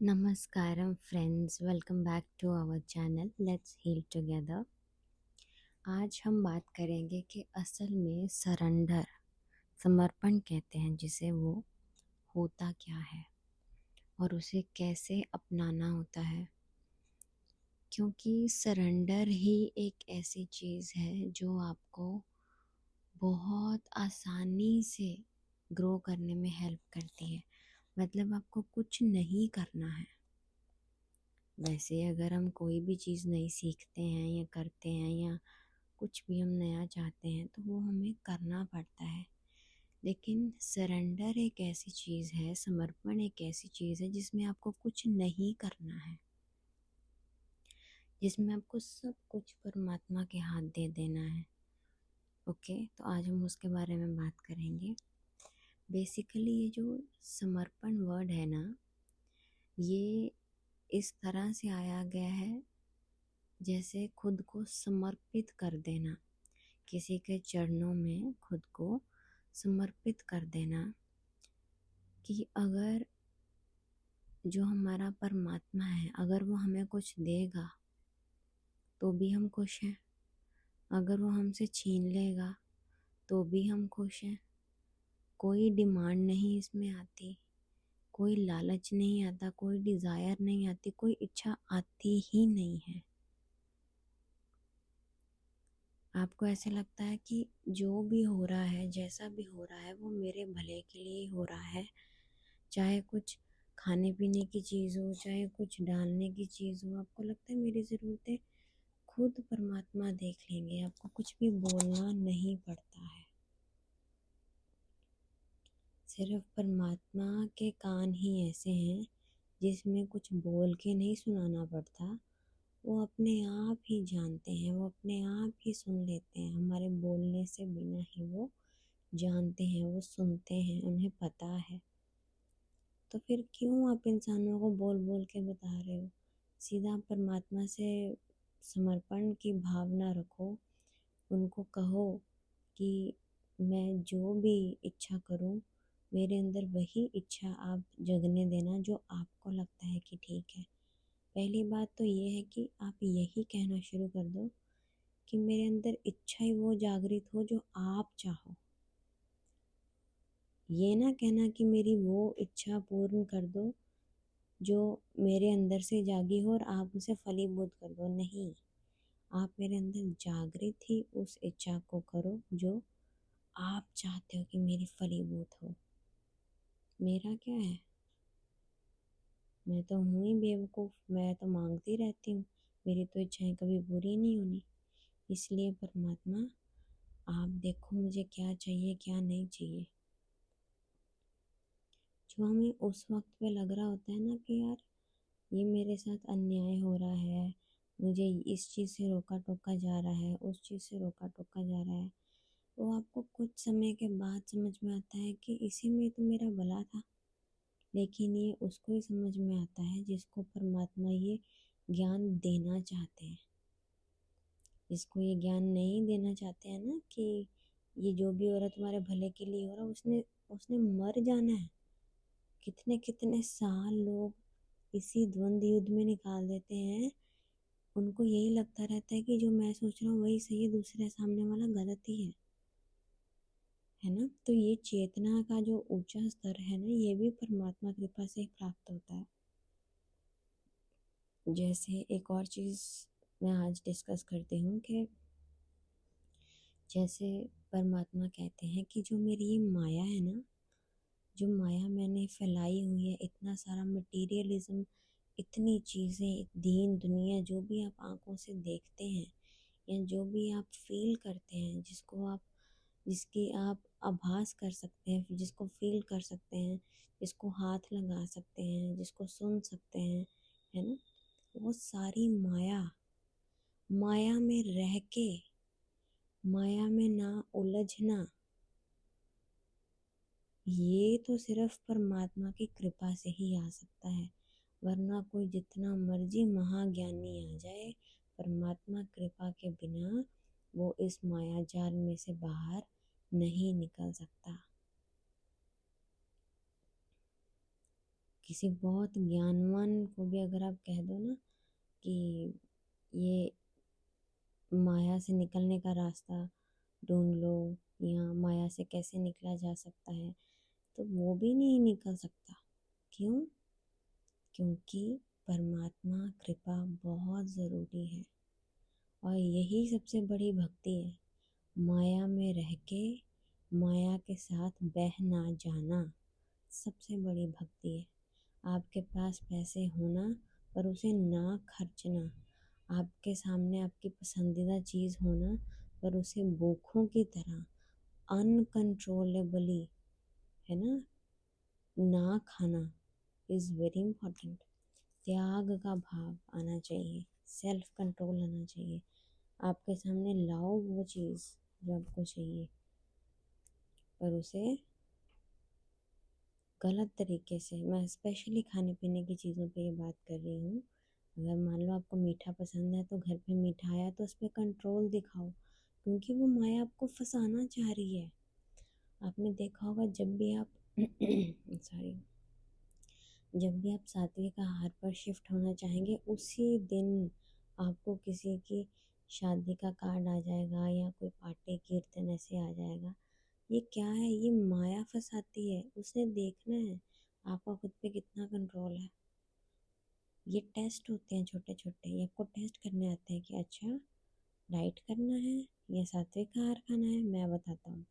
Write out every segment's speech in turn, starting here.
Namaskaram friends, welcome back to our channel Let's Heal Together। आज हम बात करेंगे कि असल में सरेंडर, समर्पण कहते हैं जिसे, वो होता क्या है और उसे कैसे अपनाना होता है। क्योंकि सरेंडर ही एक ऐसी चीज़ है जो आपको बहुत आसानी से ग्रो करने में हेल्प करती है। मतलब आपको कुछ नहीं करना है। वैसे अगर हम कोई भी चीज़ नई सीखते हैं या करते हैं या कुछ भी हम नया चाहते हैं तो वो हमें करना पड़ता है। लेकिन सरेंडर एक ऐसी चीज़ है, समर्पण एक ऐसी चीज़ है जिसमें आपको कुछ नहीं करना है, जिसमें आपको सब कुछ परमात्मा के हाथ दे देना है। ओके, तो आज हम उसके बारे में बात करेंगे। बेसिकली ये जो समर्पण वर्ड है ना, ये इस तरह से आया गया है जैसे खुद को समर्पित कर देना, किसी के चरणों में खुद को समर्पित कर देना कि अगर जो हमारा परमात्मा है, अगर वो हमें कुछ देगा तो भी हम खुश हैं, अगर वो हमसे छीन लेगा तो भी हम खुश हैं। कोई डिमांड नहीं इसमें आती, कोई लालच नहीं आता, कोई डिज़ायर नहीं आती, कोई इच्छा आती ही नहीं है। आपको ऐसे लगता है कि जो भी हो रहा है, जैसा भी हो रहा है, वो मेरे भले के लिए हो रहा है। चाहे कुछ खाने पीने की चीज़ हो, चाहे कुछ डालने की चीज़ हो, आपको लगता है मेरी ज़रूरतें खुद परमात्मा देख लेंगे, आपको कुछ भी बोलना नहीं पड़ता है। सिर्फ परमात्मा के कान ही ऐसे हैं जिसमें कुछ बोल के नहीं सुनाना पड़ता। वो अपने आप ही जानते हैं, वो अपने आप ही सुन लेते हैं, हमारे बोलने से बिना ही वो जानते हैं, वो सुनते हैं, उन्हें पता है। तो फिर क्यों आप इंसानों को बोल बोल के बता रहे हो? सीधा परमात्मा से समर्पण की भावना रखो, उनको कहो कि मैं जो भी इच्छा करूं, मेरे अंदर वही इच्छा आप जगने देना जो आपको लगता है कि ठीक है। पहली बात तो ये है कि आप यही कहना शुरू कर दो कि मेरे अंदर इच्छा ही वो जागृत हो जो आप चाहो। ये ना कहना कि मेरी वो इच्छा पूर्ण कर दो जो मेरे अंदर से जागी हो और आप उसे फलीभूत कर दो। नहीं, आप मेरे अंदर जागृत ही उस इच्छा को करो जो आप चाहते हो कि मेरी फलीभूत हो। मेरा क्या है, मैं तो हूँ ही बेवकूफ़, मैं तो मांगती रहती हूँ, मेरी तो इच्छाएं कभी पूरी नहीं होनी। इसलिए परमात्मा, आप देखो मुझे क्या चाहिए क्या नहीं चाहिए। जो हमें उस वक्त पे लग रहा होता है ना कि यार ये मेरे साथ अन्याय हो रहा है, मुझे इस चीज़ से रोका टोका जा रहा है, उस चीज़ से रोका टोका जा रहा है, वो आपको कुछ समय के बाद समझ में आता है कि इसी में तो मेरा भला था। लेकिन ये उसको ही समझ में आता है जिसको परमात्मा ये ज्ञान देना चाहते हैं। जिसको ये ज्ञान नहीं देना चाहते हैं ना कि ये जो भी हो रहा है तुम्हारे भले के लिए हो रहा है, उसने उसने मर जाना है। कितने कितने साल लोग इसी द्वंद्व युद्ध में निकाल देते हैं। उनको यही लगता रहता है कि जो मैं सोच रहा हूँ वही सही है, दूसरे सामने वाला गलत ही है ना। तो ये चेतना का जो ऊंचा स्तर है ना, ये भी परमात्मा कृपा से ही प्राप्त होता है। जैसे एक और चीज़ मैं आज डिस्कस करती हूँ कि जैसे परमात्मा कहते हैं कि जो मेरी ये माया है ना, जो माया मैंने फैलाई हुई है, इतना सारा मटेरियलिज्म, इतनी चीज़ें, दीन दुनिया, जो भी आप आंखों से देखते हैं या जो भी आप फील करते हैं, जिसकी आप आभास कर सकते हैं, जिसको फील कर सकते हैं, जिसको हाथ लगा सकते हैं, जिसको सुन सकते हैं, है ना, वो सारी माया, माया में रह के, माया में ना उलझना, ये तो सिर्फ परमात्मा की कृपा से ही आ सकता है। वरना कोई जितना मर्जी महाज्ञानी आ जाए, परमात्मा कृपा के बिना वो इस माया जाल में से बाहर नहीं निकल सकता। किसी बहुत ज्ञानवान को भी अगर आप कह दो ना कि ये माया से निकलने का रास्ता ढूंढ लो या माया से कैसे निकला जा सकता है, तो वो भी नहीं निकल सकता। क्यों? क्योंकि परमात्मा कृपा बहुत ज़रूरी है, और यही सबसे बड़ी भक्ति है। माया में रह के माया के साथ बह ना जाना सबसे बड़ी भक्ति है। आपके पास पैसे होना पर उसे ना खर्चना, आपके सामने आपकी पसंदीदा चीज़ होना पर उसे भूखों की तरह अनकंट्रोलेबली, है ना खाना, इज़ वेरी इम्पॉर्टेंट। त्याग का भाव आना चाहिए, सेल्फ कंट्रोल आना चाहिए। आपके सामने लाओ वो चीज़ जो आपको चाहिए, पर उसे गलत तरीके से, मैं स्पेशली खाने पीने की चीज़ों पे ये बात कर रही हूँ। अगर मान लो आपको मीठा पसंद है तो घर पे मीठा आया तो उस पर कंट्रोल दिखाओ, क्योंकि वो माया आपको फंसाना चाह रही है। आपने देखा होगा जब भी आप सॉरी, जब भी आप सात्विक आहार पर शिफ्ट होना चाहेंगे उसी दिन आपको किसी की शादी का कार्ड आ जाएगा या कोई पार्टी कीर्तन ऐसे आ जाएगा। ये क्या है? ये माया फंसाती है। उसे देखना है आपका खुद पे कितना कंट्रोल है। ये टेस्ट होते हैं छोटे छोटे, ये आपको टेस्ट करने आते हैं कि अच्छा डाइट करना है या सात्विक आहार खाना है, मैं बताता हूँ।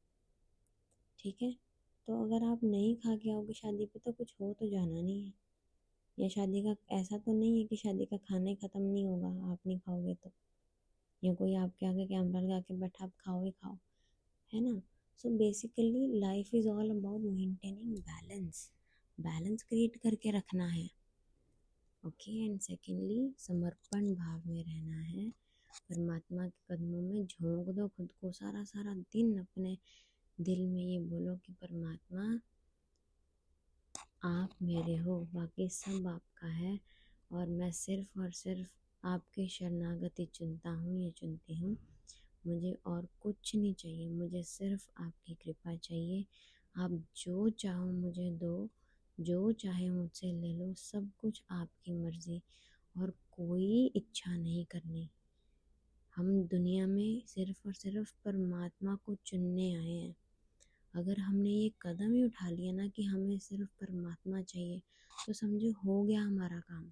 ठीक है, तो अगर आप नहीं खा के आओगे शादी पे तो कुछ हो तो जाना नहीं है। या शादी का ऐसा तो नहीं है कि शादी का खाना ही ख़त्म नहीं होगा आप नहीं खाओगे तो, या कोई आपके आगे कैमरा लगा के बैठा आप खाओ ही खाओ, है ना। So basically life is all about maintaining balance, balance create करके रखना है। ओके, एंड सेकेंडली समर्पण भाव में रहना है। परमात्मा के कदमों में झोंक दो खुद को, सारा सारा दिन अपने दिल में ये बोलो कि परमात्मा आप मेरे हो, बाकी सब आपका है, और मैं सिर्फ और सिर्फ आपकी शरणागति चुनता हूँ या चुनती हूँ। मुझे और कुछ नहीं चाहिए, मुझे सिर्फ आपकी कृपा चाहिए। आप जो चाहो मुझे दो, जो चाहे मुझसे ले लो, सब कुछ आपकी मर्ज़ी, और कोई इच्छा नहीं करनी। हम दुनिया में सिर्फ और सिर्फ परमात्मा को चुनने आए हैं। अगर हमने ये कदम ही उठा लिया ना कि हमें सिर्फ परमात्मा चाहिए, तो समझो हो गया हमारा काम।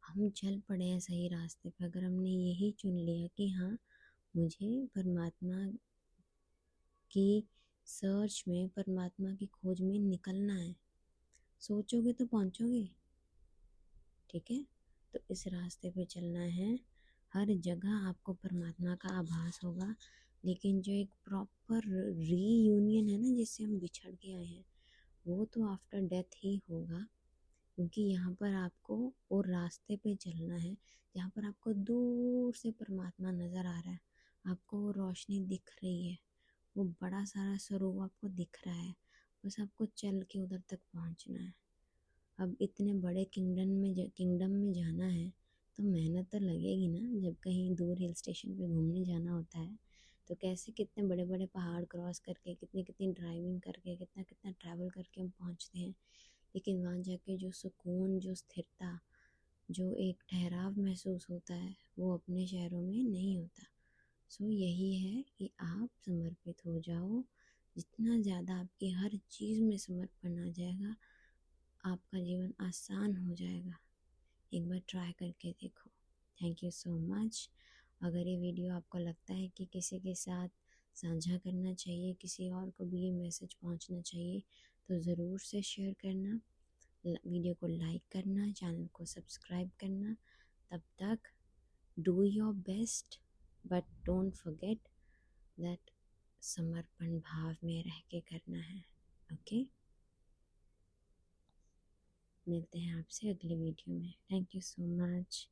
हम चल पड़े हैं सही रास्ते पे। अगर हमने यही चुन लिया कि हाँ मुझे परमात्मा की सर्च में, परमात्मा की खोज में निकलना है, सोचोगे तो पहुँचोगे। ठीक है, तो इस रास्ते पे चलना है। हर जगह आपको परमात्मा का आभास होगा, लेकिन जो एक प्रॉपर रीयूनियन है ना जिससे हम बिछड़ के आए हैं, वो तो आफ्टर डेथ ही होगा। क्योंकि यहाँ पर आपको वो रास्ते पे चलना है जहाँ पर आपको दूर से परमात्मा नज़र आ रहा है, आपको वो रोशनी दिख रही है, वो बड़ा सारा स्वरूप आपको दिख रहा है, बस आपको चल के उधर तक पहुँचना है। अब इतने बड़े किंगडम में जाना है तो मेहनत तो लगेगी ना। जब कहीं दूर हिल स्टेशन पे घूमने जाना होता है तो कैसे कितने बड़े बड़े पहाड़ क्रॉस करके, कितनी कितनी ड्राइविंग करके, कितना कितना ट्रैवल करके हम पहुंचते हैं, लेकिन वहाँ जाके जो सुकून, जो स्थिरता, जो एक ठहराव महसूस होता है वो अपने शहरों में नहीं होता। सो यही है कि आप समर्पित हो जाओ। जितना ज़्यादा आपकी हर चीज़ में समर्पण आ जाएगा, आपका जीवन आसान हो जाएगा। एक बार ट्राई करके देखो। Thank you so much. अगर ये वीडियो आपको लगता है कि किसी के साथ साझा करना चाहिए, किसी और को भी ये मैसेज पहुंचना चाहिए, तो ज़रूर से शेयर करना, वीडियो को लाइक करना, चैनल को सब्सक्राइब करना। तब तक do your best, but don't forget that समर्पण भाव में रह के करना है। ओके, मिलते हैं आपसे अगले वीडियो में। Thank you so much.